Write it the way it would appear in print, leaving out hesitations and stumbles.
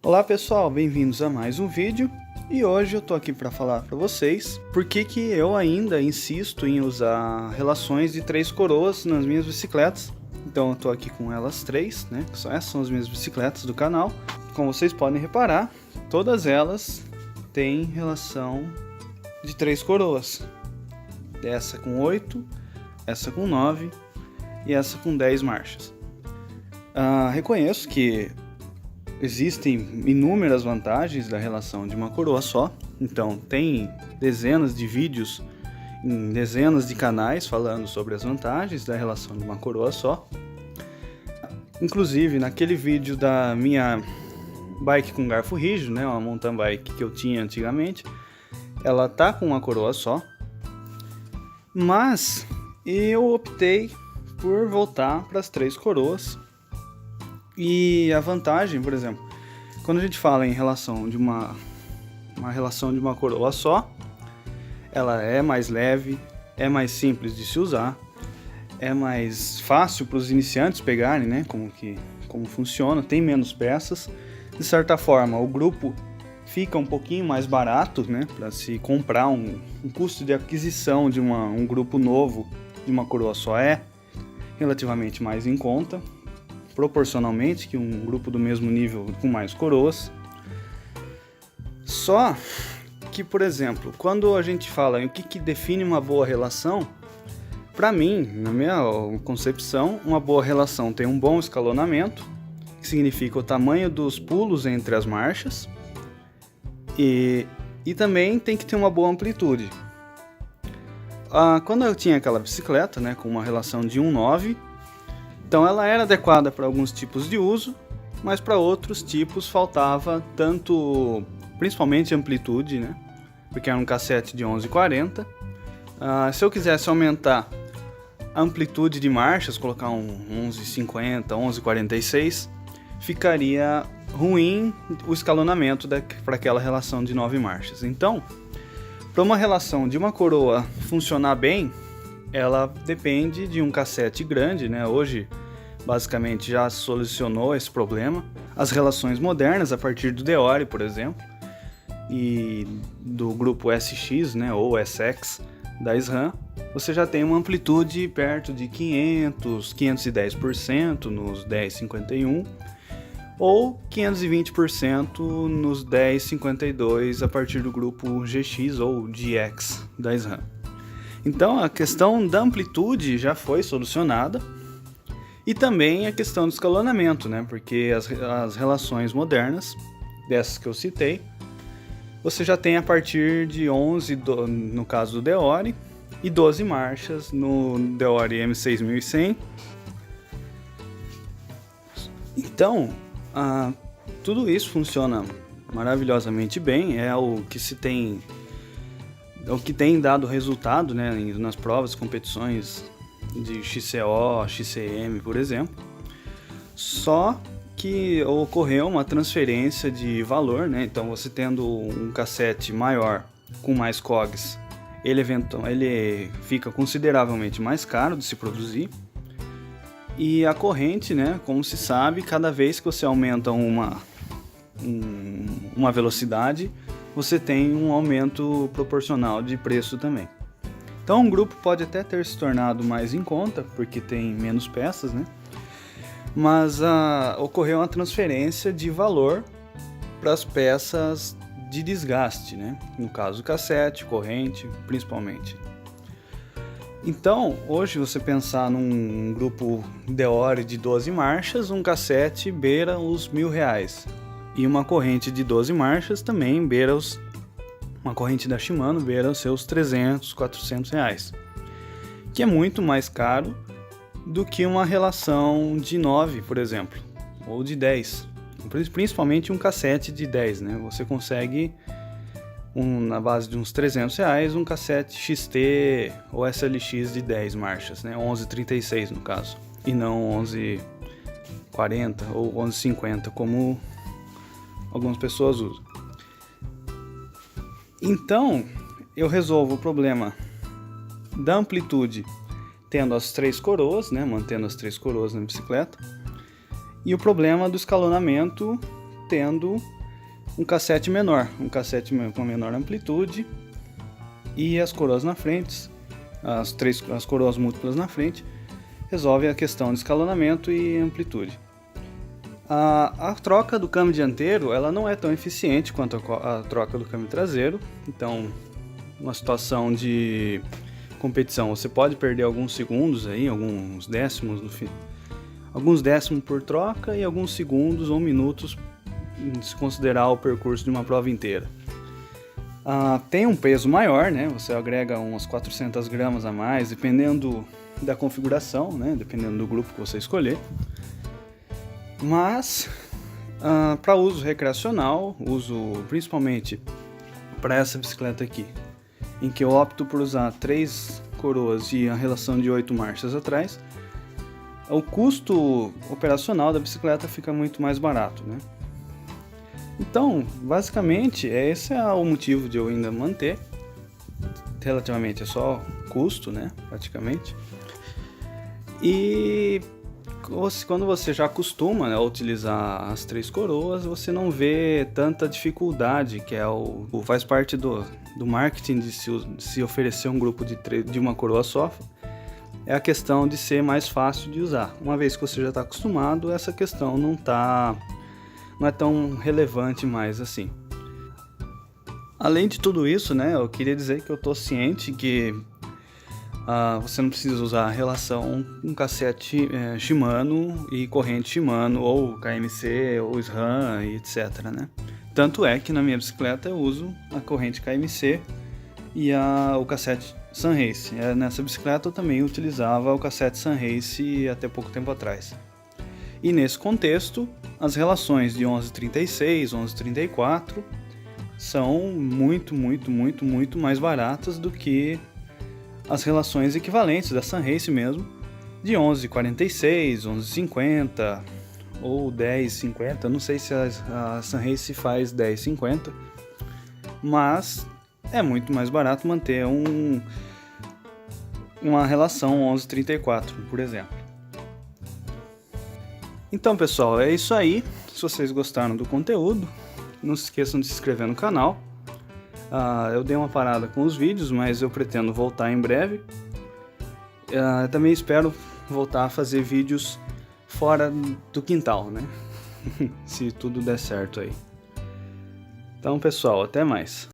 Olá pessoal, bem-vindos a mais um vídeo e hoje eu tô aqui para falar para vocês por que eu ainda insisto em usar relações de 3 coroas nas minhas bicicletas. Então eu tô aqui com elas três, né? Essas são as minhas bicicletas do canal. Como vocês podem reparar, todas elas têm relação de 3 coroas. Essa com 8, essa com 9 e essa com 10 marchas. Reconheço que existem inúmeras vantagens da relação de uma coroa só, então tem dezenas de vídeos em dezenas de canais falando sobre as vantagens da relação de uma coroa só. Inclusive naquele vídeo da minha bike com garfo rígido, né, uma mountain bike que eu tinha antigamente, ela tá com uma coroa só, mas eu optei por voltar para as 3 coroas. E a vantagem, por exemplo, quando a gente fala em relação de uma relação de uma coroa só, ela é mais leve, é mais simples de se usar, é mais fácil para os iniciantes pegarem, né, como funciona, tem menos peças. De certa forma, o grupo fica um pouquinho mais barato, né, para se comprar um custo de aquisição de um grupo novo de uma coroa só é relativamente mais em conta, proporcionalmente, que um grupo do mesmo nível com mais coroas. Só que, por exemplo, quando a gente fala em o que define uma boa relação, para mim, na minha concepção, uma boa relação tem um bom escalonamento, que significa o tamanho dos pulos entre as marchas, e também tem que ter uma boa amplitude. Quando eu tinha aquela bicicleta, né, com uma relação de 1,9, então ela era adequada para alguns tipos de uso, mas para outros tipos faltava tanto, principalmente amplitude, né? Porque era um cassete de 11,40. Se eu quisesse aumentar a amplitude de marchas, colocar um 11,50, 11,46, ficaria ruim o escalonamento para aquela relação de 9 marchas. Então, para uma relação de uma coroa funcionar bem, ela depende de um cassete grande, né? Hoje, basicamente, já solucionou esse problema. As relações modernas, a partir do Deore, por exemplo, e do grupo SX, né, ou SX da SRAM, você já tem uma amplitude perto de 500, 510% nos 1051 ou 520% nos 1052 a partir do grupo GX ou GX da SRAM. Então a questão da amplitude já foi solucionada e também a questão do escalonamento, né? Porque as relações modernas, dessas que eu citei, você já tem a partir de 11, no caso do Deore, e 12 marchas no Deore M6100. Então, tudo isso funciona maravilhosamente bem, é o que tem dado resultado, né, nas provas, competições de XCO, XCM, por exemplo. Só que ocorreu uma transferência de valor, né? Então você tendo um cassete maior com mais cogs, ele fica consideravelmente mais caro de se produzir. E a corrente, né, como se sabe, cada vez que você aumenta uma velocidade, você tem um aumento proporcional de preço também. Então um grupo pode até ter se tornado mais em conta, porque tem menos peças, né? Mas ocorreu uma transferência de valor para as peças de desgaste, né? No caso cassete, corrente, principalmente. Então, hoje você pensar num grupo Deore de 12 marchas, um cassete beira os R$1.000. E uma corrente de 12 marchas também beira uma corrente da Shimano beira os seus R$300, R$400, que é muito mais caro do que uma relação de 9, por exemplo, ou de 10, principalmente um cassete de 10, né? Você consegue, na base de uns R$300, um cassete XT ou SLX de 10 marchas, né? 11,36 no caso, e não 11,40 ou 11,50 como algumas pessoas usam. Então, eu resolvo o problema da amplitude tendo as 3 coroas, né, mantendo as 3 coroas na bicicleta, e o problema do escalonamento tendo um cassete menor, com menor amplitude e as coroas na frente, as coroas múltiplas na frente, resolve a questão de escalonamento e amplitude. A troca do câmbio dianteiro ela não é tão eficiente quanto a troca do câmbio traseiro, então uma situação de competição você pode perder alguns segundos aí, alguns décimos no fim, alguns décimos por troca e alguns segundos ou minutos se considerar o percurso de uma prova inteira. Tem um peso maior, né? Você agrega umas 400 gramas a mais, dependendo da configuração, né? Dependendo do grupo que você escolher. Mas, para uso recreacional, uso principalmente para essa bicicleta aqui, em que eu opto por usar 3 coroas e a relação de 8 marchas atrás, o custo operacional da bicicleta fica muito mais barato, né? Então, basicamente, esse é o motivo de eu ainda manter. Relativamente é só custo, né? Praticamente. E quando você já acostuma, né, a utilizar as 3 coroas, você não vê tanta dificuldade, que faz parte do marketing de se oferecer um grupo de uma coroa só. É a questão de ser mais fácil de usar. Uma vez que você já está acostumado, essa questão não é tão relevante mais assim. Além de tudo isso, né, eu queria dizer que eu estou ciente que você não precisa usar a relação com cassete Shimano e corrente Shimano, ou KMC, ou SRAM, e etc, né? Tanto é que na minha bicicleta eu uso a corrente KMC e o cassete Sunrace. Nessa bicicleta eu também utilizava o cassete Sunrace até pouco tempo atrás. E nesse contexto, as relações de 11,36, 11,34 são muito mais baratas do que as relações equivalentes da Sunrace mesmo, de 11,46, 11,50 ou 10,50. Não sei se a Sunrace faz 10,50, mas é muito mais barato manter uma relação 11,34, por exemplo. Então, pessoal, é isso aí. Se vocês gostaram do conteúdo, não se esqueçam de se inscrever no canal. Eu dei uma parada com os vídeos, mas eu pretendo voltar em breve. Também espero voltar a fazer vídeos fora do quintal, né? Se tudo der certo aí. Então, pessoal, até mais.